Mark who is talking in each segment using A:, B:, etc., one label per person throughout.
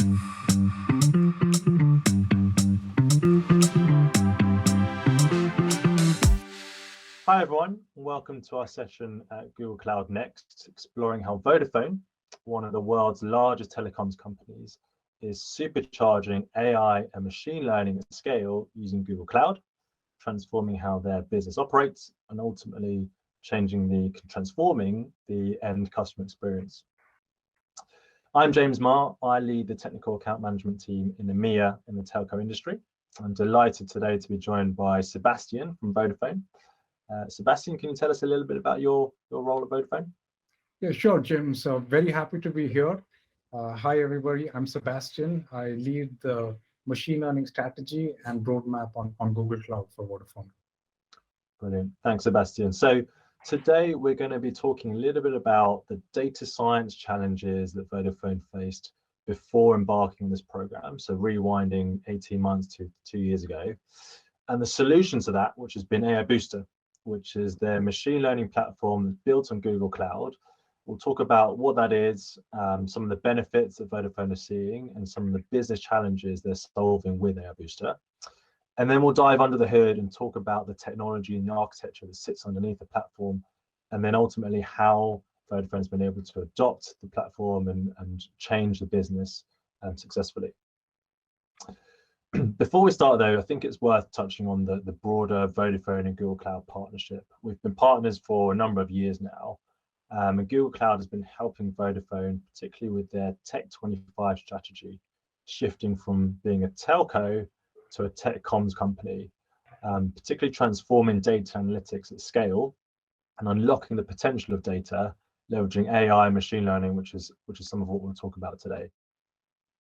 A: Hi everyone, welcome to our session at Google Cloud Next, exploring how Vodafone, one of the world's largest telecoms companies, is supercharging AI and machine learning at scale using Google Cloud, transforming how their business operates and ultimately transforming the end customer experience. I'm James Marr. I lead the technical account management team in EMEA in the telco industry. I'm delighted today to be joined by Sebastian from Vodafone. Sebastian, can you tell us a little bit about your role at Vodafone?
B: Yeah, sure, Jim. So very happy to be here. Hi, everybody. I'm Sebastian. I lead the machine learning strategy and roadmap on Google Cloud for Vodafone.
A: Brilliant. Thanks, Sebastian. So today we're going to be talking a little bit about the data science challenges that Vodafone faced before embarking on this program. So rewinding 18 months to 2 years ago, and the solution to that, which has been AI Booster, which is their machine learning platform built on Google Cloud. We'll talk about what that is, some of the benefits that Vodafone are seeing, and some of the business challenges they're solving with AI Booster. And then we'll dive under the hood and talk about the technology and the architecture that sits underneath the platform, and then ultimately how Vodafone's been able to adopt the platform and change the business successfully. Before we start though, I think it's worth touching on the broader Vodafone and Google Cloud partnership. We've been partners for a number of years now, and Google Cloud has been helping Vodafone, particularly with their Tech 25 strategy, shifting from being a telco to a tech comms company, particularly transforming data analytics at scale and unlocking the potential of data, leveraging AI and machine learning, which is some of what we'll talk about today.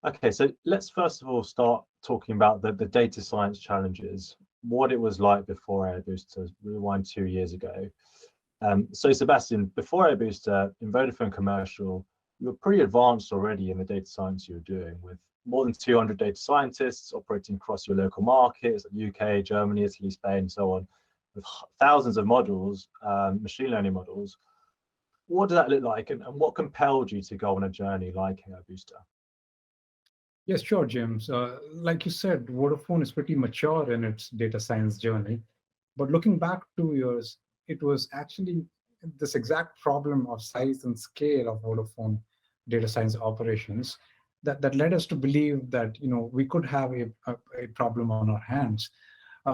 A: Okay, so let's first of all start talking about the data science challenges, what it was like before AI Booster, rewind 2 years ago. So Sebastian, before AI Booster, in Vodafone Commercial, you were pretty advanced already in the data science you were doing, with more than 200 data scientists operating across your local markets, like UK, Germany, Italy, Spain, and so on, with thousands of models, machine learning models. What did that look like, and what compelled you to go on a journey like AI Booster?
B: Yes, sure, James. Like you said, Vodafone is pretty mature in its data science journey. But looking back 2 years, it was actually this exact problem of size and scale of Vodafone data science operations that led us to believe that we could have a problem on our hands.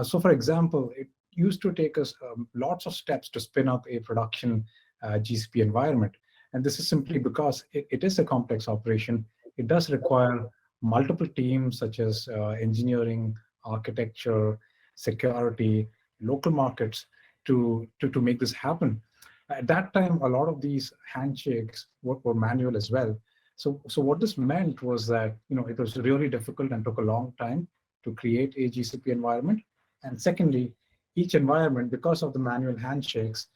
B: So, for example, it used to take us lots of steps to spin up a production GCP environment. And this is simply because it is a complex operation. It does require multiple teams such as engineering, architecture, security, local markets to make this happen. At that time, a lot of these handshakes were manual as well. So what this meant was that it was really difficult and took a long time to create a GCP environment. And secondly, each environment, because of the manual handshakes,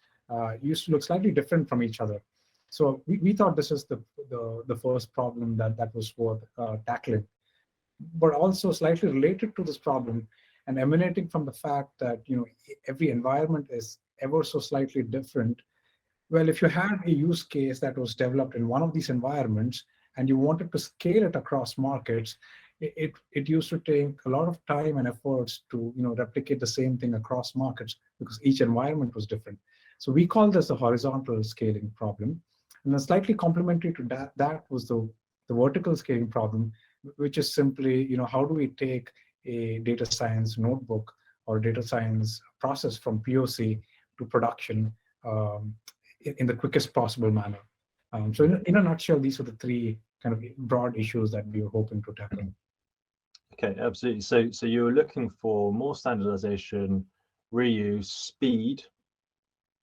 B: used to look slightly different from each other. So we thought this is the first problem that was worth tackling. But also slightly related to this problem and emanating from the fact that every environment is ever so slightly different. Well, if you had a use case that was developed in one of these environments and you wanted to scale it across markets, it used to take a lot of time and efforts to replicate the same thing across markets because each environment was different. So we call this the horizontal scaling problem. And then slightly complementary to that was the vertical scaling problem, which is simply, how do we take a data science notebook or data science process from POC to production in the quickest possible manner. So in a nutshell, these are the three kind of broad issues that we were hoping to tackle.
A: Okay, absolutely. So you were looking for more standardization, reuse, speed,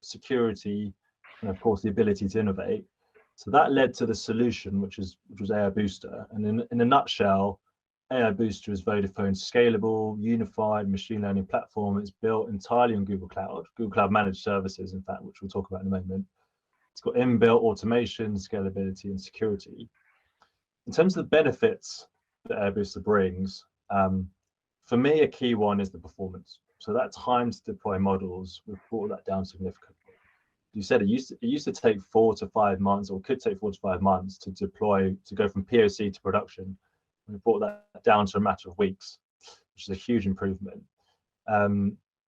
A: security, and of course the ability to innovate. So that led to the solution, which was AI Booster. And in a nutshell, AI Booster is Vodafone's scalable, unified machine learning platform. It's built entirely on Google Cloud Managed Services, in fact, which we'll talk about in a moment. It's got inbuilt automation, scalability, and security. In terms of the benefits that AI Booster brings, for me, a key one is the performance. So that time to deploy models, we've brought that down significantly. You said it used to take 4 to 5 months, or could take 4 to 5 months to deploy, to go from POC to production. We brought that down to a matter of weeks, which is a huge improvement.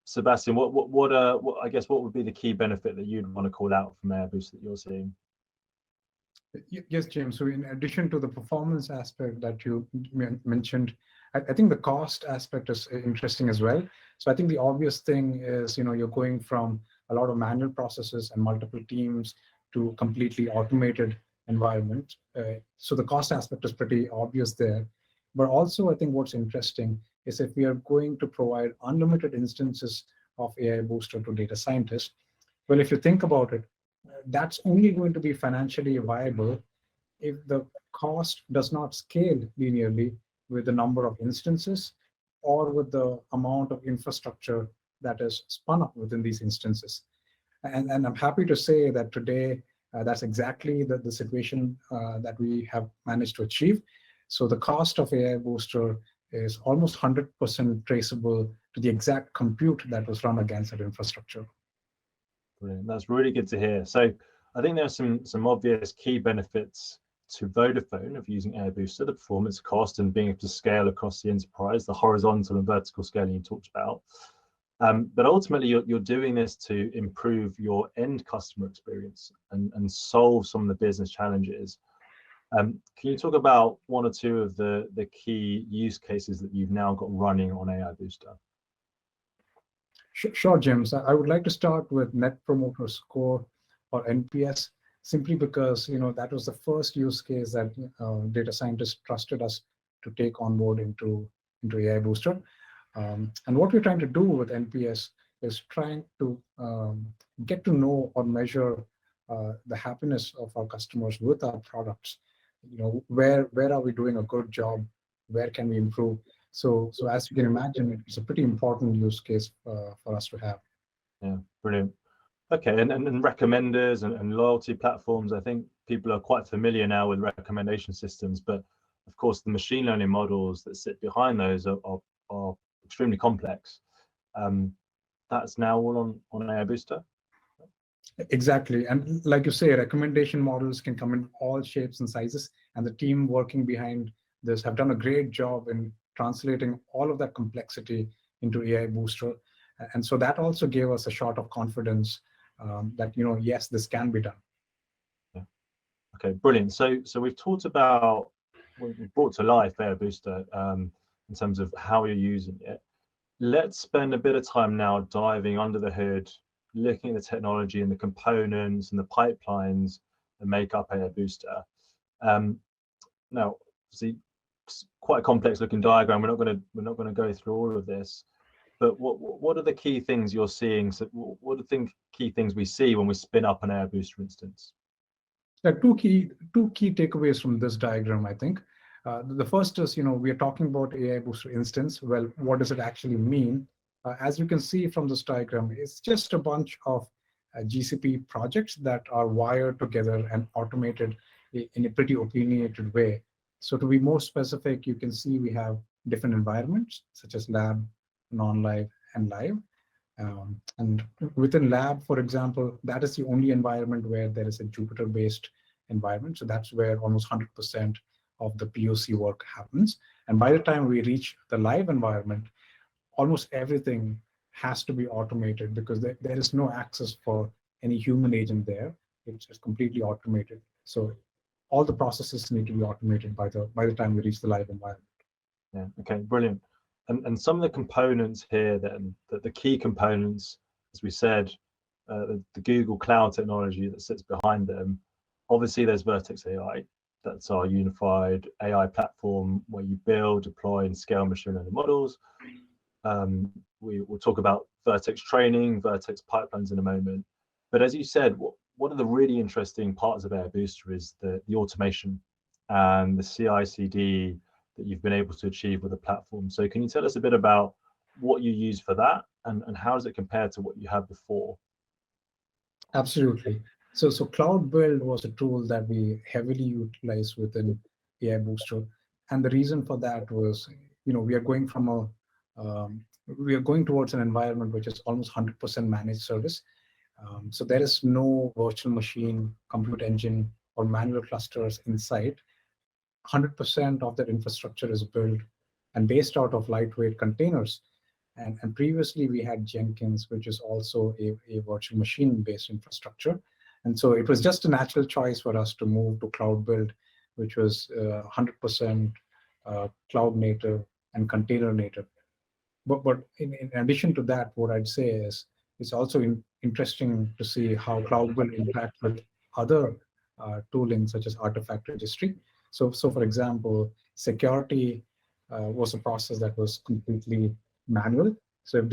A: Sebastian, what I guess what would be the key benefit that you'd want to call out from AI Boost that you're seeing?
B: Yes, James. So in addition to the performance aspect that you mentioned, I think the cost aspect is interesting as well. So I think the obvious thing is, you're going from a lot of manual processes and multiple teams to completely automated environment. So the cost aspect is pretty obvious there. But also, I think what's interesting is if we are going to provide unlimited instances of AI Booster to data scientists, well, if you think about it, that's only going to be financially viable if the cost does not scale linearly with the number of instances or with the amount of infrastructure that is spun up within these instances. And I'm happy to say that today, that's exactly the situation that we have managed to achieve. So the cost of AI Booster is almost 100% traceable to the exact compute that was run against that infrastructure.
A: Brilliant. That's really good to hear. So I think there's some obvious key benefits to Vodafone of using AI Booster, the performance, cost, and being able to scale across the enterprise, the horizontal and vertical scaling you talked about. But ultimately, you're doing this to improve your end customer experience and solve some of the business challenges. Can you talk about one or two of the key use cases that you've now got running on AI Booster?
B: Sure, James. I would like to start with Net Promoter Score, or NPS, simply because that was the first use case that data scientists trusted us to take on board into AI Booster. And what we're trying to do with NPS is trying to get to know or measure the happiness of our customers with our products. Where are we doing a good job? Where can we improve? So as you can imagine, it's a pretty important use case for us to have.
A: Yeah, brilliant. Okay, and recommenders and loyalty platforms, I think people are quite familiar now with recommendation systems, but of course the machine learning models that sit behind those are extremely complex. That's now all on AI Booster?
B: Exactly. And like you say, recommendation models can come in all shapes and sizes, and the team working behind this have done a great job in translating all of that complexity into AI Booster. And so that also gave us a shot of confidence that, yes, this can be done.
A: Yeah. Okay, brilliant. So we've talked about, we've brought to life AI Booster in terms of how you're using it. Let's spend a bit of time now diving under the hood, looking at the technology and the components and the pipelines that make up AI Booster. Now, see, quite a complex looking diagram. We're not going to go through all of this, but what are the key things you're seeing? So what are the key things we see when we spin up an AI Booster instance?
B: There are two key takeaways from this diagram, I think. The first is, we are talking about AI Booster instance. Well, what does it actually mean? As you can see from this diagram, it's just a bunch of GCP projects that are wired together and automated in a pretty opinionated way. So to be more specific, you can see we have different environments, such as lab, non-live, and live. And within lab, for example, that is the only environment where there is a Jupyter-based environment. So that's where almost 100% of the POC work happens. And by the time we reach the live environment, almost everything has to be automated because there is no access for any human agent there. It's just completely automated. So all the processes need to be automated by the time we reach the live environment.
A: Yeah. Okay. Brilliant. And some of the components here, then, the key components, as we said, the Google Cloud technology that sits behind them. Obviously, there's Vertex AI. That's our unified AI platform where you build, deploy, and scale machine learning models. We will talk about Vertex Training, Vertex pipelines in a moment. But as you said, one of the really interesting parts of AI Booster is the automation and the CI/CD that you've been able to achieve with the platform. So can you tell us a bit about what you use for that and how does it compare to what you had before?
B: Absolutely. So Cloud Build was a tool that we heavily utilized within AI Booster. And the reason for that was, we are going towards an environment which is almost 100% managed service. So there is no virtual machine, compute engine, or manual clusters inside. 100% of their infrastructure is built and based out of lightweight containers. And previously we had Jenkins, which is also a virtual machine-based infrastructure. And so it was just a natural choice for us to move to cloud build, which was 100% cloud native and container native. But in addition to that, what I'd say is it's also interesting to see how cloud will interact with other tooling such as artifact registry. So for example, security was a process that was completely manual. So if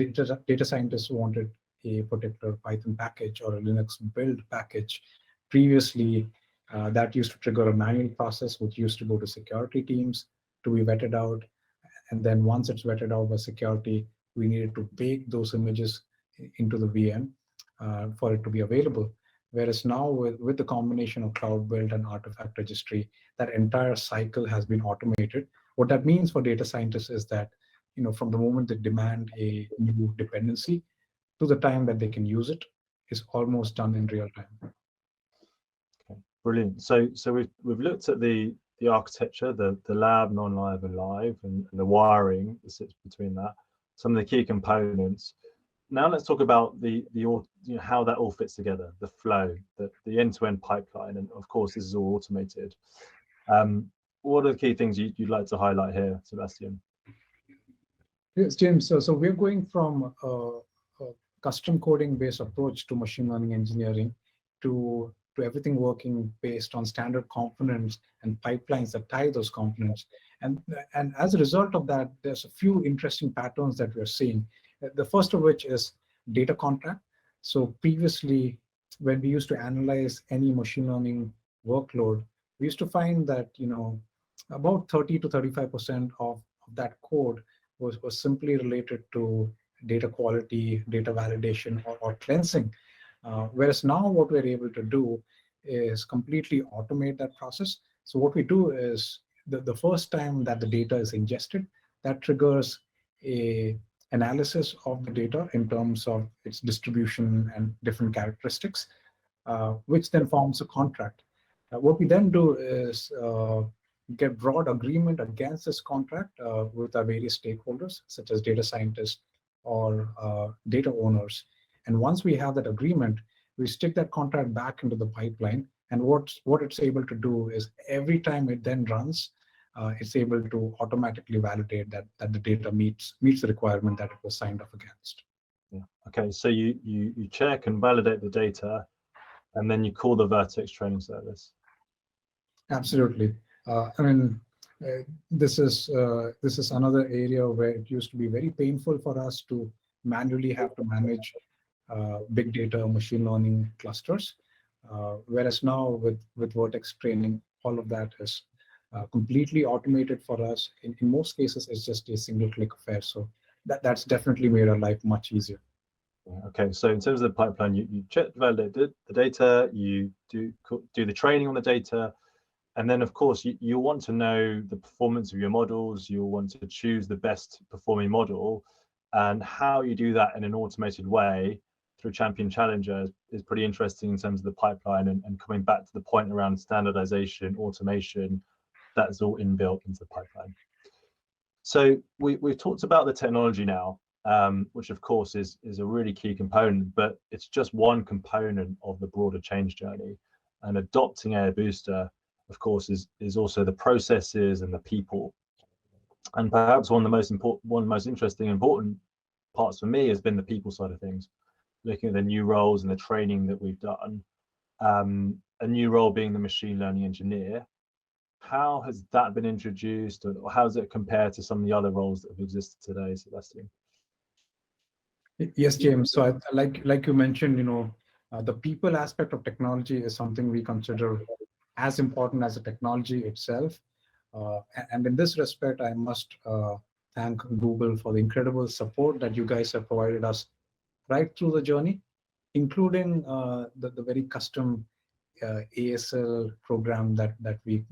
B: data scientists wanted a particular Python package or a Linux build package, previously that used to trigger a manual process, which used to go to security teams to be vetted out. And then once it's vetted out by security, we needed to bake those images into the VM for it to be available. Whereas now with the combination of cloud build and artifact registry, that entire cycle has been automated. What that means for data scientists is that, from the moment they demand a new dependency to the time that they can use it is almost done in real time.
A: Okay, brilliant. So we've looked at the architecture, the lab, non-live, and live, and the wiring that sits between that, some of the key components. Now let's talk about how that all fits together, the flow, the end-to-end pipeline, and of course this is all automated. What are the key things you'd like to highlight here, Sebastian?
B: Yes, James. So we're going from a custom coding based approach to machine learning engineering to everything working based on standard components and pipelines that tie those components. And as a result of that, there's a few interesting patterns that we're seeing. The first of which is data contract. So previously, when we used to analyze any machine learning workload, we used to find that about 30 to 35% of that code was simply related to data quality, data validation, or cleansing. Whereas now what we're able to do is completely automate that process. So what we do is the first time that the data is ingested, that triggers a analysis of the data in terms of its distribution and different characteristics, which then forms a contract. What we then do is get broad agreement against this contract with our various stakeholders, such as data scientists or data owners. And once we have that agreement, we stick that contract back into the pipeline. And what it's able to do is every time it then runs, it's able to automatically validate that the data meets the requirement that it was signed off against.
A: Yeah. Okay, so you check and validate the data, and then you call the Vertex training service.
B: Absolutely. This is another area where it used to be very painful for us to manually have to manage big data machine learning clusters, whereas now with Vertex training, all of that is completely automated for us. In most cases, it's just a single click affair. So that's definitely made our life much easier.
A: Okay, so in terms of the pipeline, you check, validate the data, you do the training on the data, and then of course you want to know the performance of your models. You'll want to choose the best performing model, and how you do that in an automated way through Champion Challenger is pretty interesting in terms of the pipeline, and coming back to the point around standardization, automation, that's all inbuilt into the pipeline. So we've talked about the technology now, which of course is a really key component, but it's just one component of the broader change journey. And adopting AI Booster, of course, is also the processes and the people. And perhaps one of the most interesting, important parts for me has been the people side of things, looking at the new roles and the training that we've done. A new role being the machine learning engineer. How has that been introduced, or how does it compare to some of the other roles that have existed today, Sebastian?
B: Yes, James. So like you mentioned, the people aspect of technology is something we consider as important as the technology itself. And in this respect, I must thank Google for the incredible support that you guys have provided us right through the journey, including the very custom ASL program that we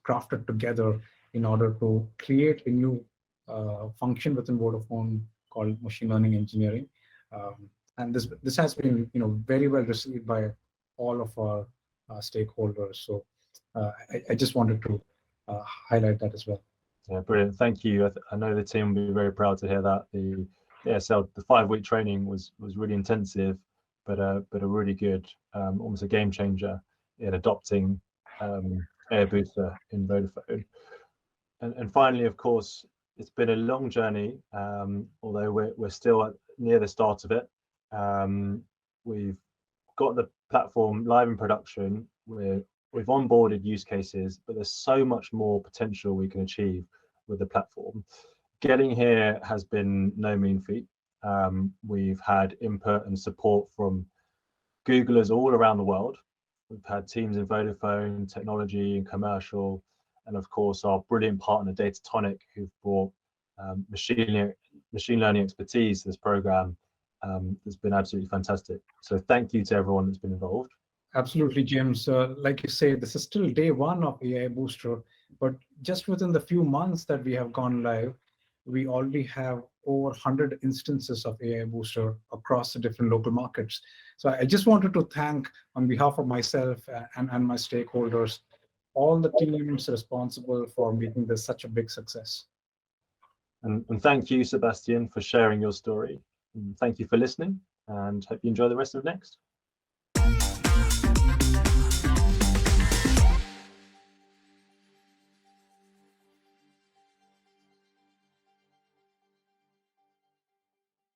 B: crafted together in order to create a new function within Vodafone called machine learning engineering. And this has been very well received by all of our stakeholders. So I just wanted to highlight that as well.
A: Yeah, brilliant. Thank you. I know the team will be very proud to hear that. So the 5-week training was really intensive, but a really good, almost a game changer in adopting AI Booster in Vodafone. And finally, of course, it's been a long journey, although we're still near the start of it. We've got the platform live in production. We've onboarded use cases, but there's so much more potential we can achieve with the platform. Getting here has been no mean feat. We've had input and support from Googlers all around the world. We've had teams in Vodafone, technology and commercial, and of course our brilliant partner Datatonic, who've brought machine learning expertise to this program. It's been absolutely fantastic. So thank you to everyone that's been involved.
B: Absolutely, James. Like you say, this is still day one of AI Booster, but just within the few months that we have gone live, we already have over 100 instances of AI Booster across the different local markets. So I just wanted to thank, on behalf of myself and my stakeholders, all the teams responsible for making this such a big success.
A: And thank you, Sebastian, for sharing your story. And thank you for listening, and hope you enjoy the rest of Next.